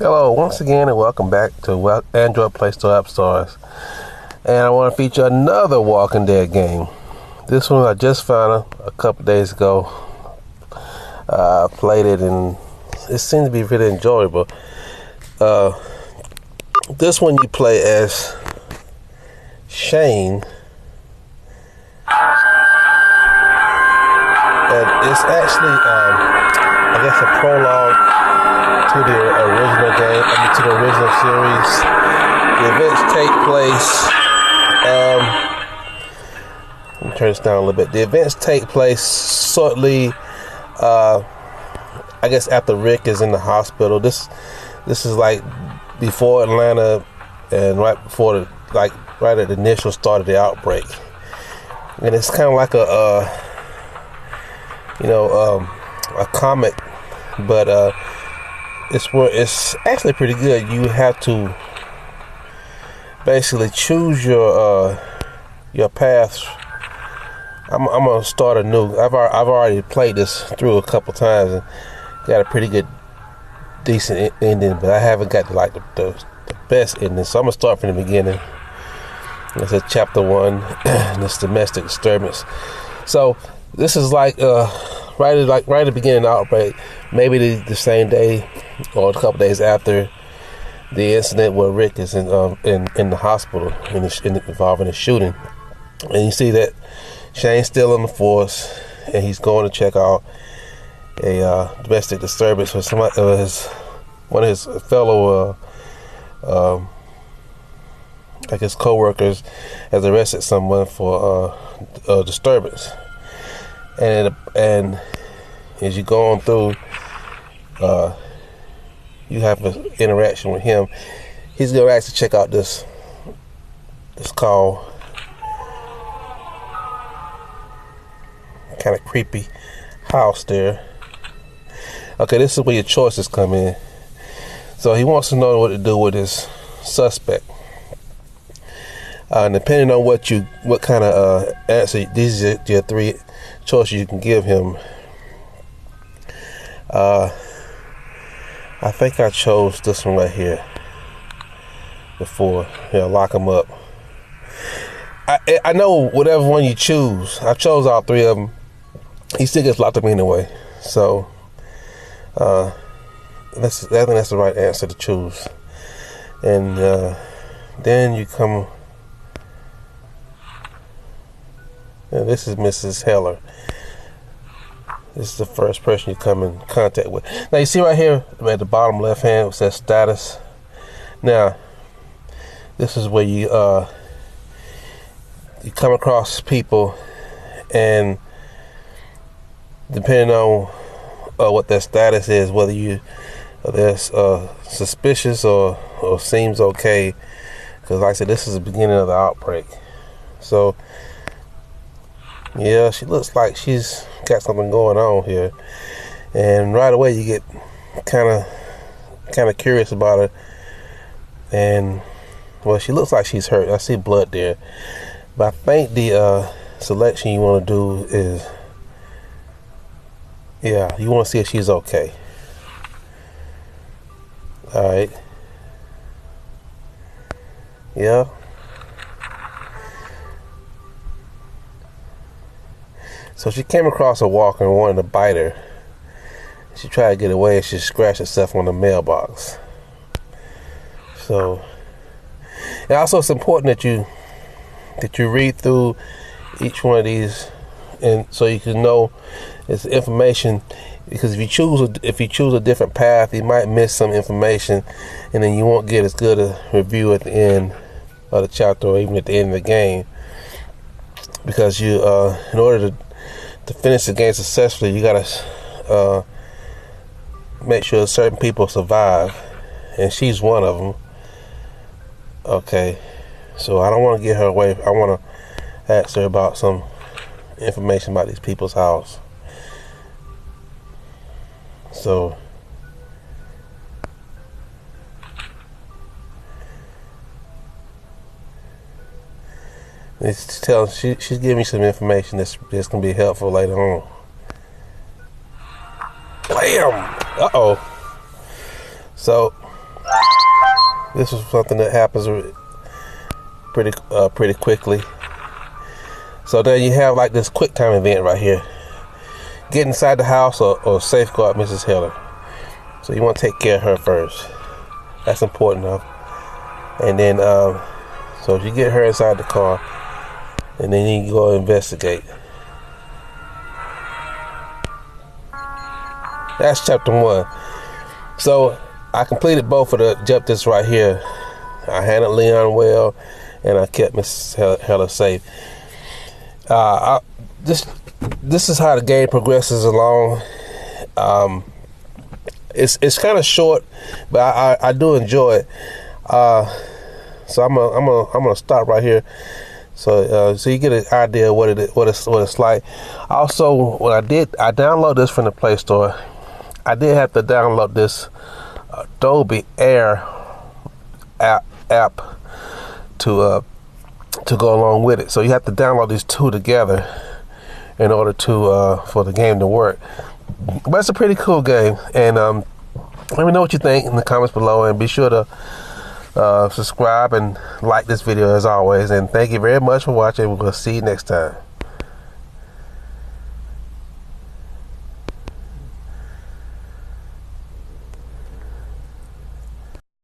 Hello, once again, and welcome back to Android Play Store App Stores. And I want to feature another Walking Dead game. This one I just found a couple days ago. I played it and it seemed to be really enjoyable. This one you play as Shane. And it's actually, I guess, a prologue to the original game, to the original series. The events take place, let me turn this down a little bit. The events take place shortly, I guess, after Rick is in the hospital. This is like before Atlanta and right before right at the initial start of the outbreak. And it's kind of like a comic, but it's actually pretty good. You have to basically choose your path. I'm gonna start anew. I've already played this through a couple times and got a pretty good, decent ending, but I haven't got like the best ending. So I'm gonna start from the beginning. It's a chapter 1, this domestic disturbance. So this is like right at the beginning of the outbreak, maybe the same day or a couple days after the incident where Rick is in the hospital involving a shooting. And you see that Shane's still on the force, and he's going to check out a domestic disturbance with one of his fellow I guess co-workers has arrested someone for a disturbance. And as you go on through, you have an interaction with him. He's gonna actually check out this call, kind of creepy house there. Okay, this is where your choices come in. So he wants to know what to do with his suspect. Depending on what kind of answer, these are your 3 choices you can give him. I think I chose this one right here before. Lock him up. I know whatever one you choose. I chose all 3 of them. He still gets locked up anyway. So I think that's the right answer to choose. And then you come. This is Mrs. Heller. This is the first person you come in contact with. Now you see right here at the bottom left hand it says status. Now this is where you come across people, and depending on what their status is, whether they're suspicious or seems okay, because like I said, this is the beginning of the outbreak. So yeah, she looks like she's got something going on here, and right away you get kind of curious about her. And well, she looks like she's hurt. I see blood there, but I think the selection you want to do is, you want to see if she's okay. All right. Yeah. So she came across a walker and wanted to bite her. She tried to get away. She scratched herself on the mailbox. So, and also it's important that you read through each one of these, and so you can know it's information. Because if you choose a different path, you might miss some information, and then you won't get as good a review at the end of the chapter or even at the end of the game. Because you, in order to finish the game successfully, you gotta make sure certain people survive, and she's one of them. Okay, so I don't want to get her away. I want to ask her about some information about these people's house. So she's giving me some information that's gonna be helpful later on. Blam! Uh-oh. So This is something that happens pretty quickly. So then you have like this quick time event right here. Get inside the house or safeguard Mrs. Heller. So you want to take care of her first. That's important enough. And then, so you get her inside the car, and then you can go investigate. That's chapter 1. So I completed both of the chapters right here. I handled Leon well, and I kept Mrs. Heller safe. This is how the game progresses along. It's kind of short, but I do enjoy it. So I'm gonna stop right here. So you get an idea of what it's like. Also, when I download this from the Play Store. I did have to download this Adobe Air app to go along with it. So you have to download these two together in order to for the game to work. But it's a pretty cool game, and let me know what you think in the comments below, and be sure to subscribe and like this video as always. And thank you very much for watching. We'll see you next time.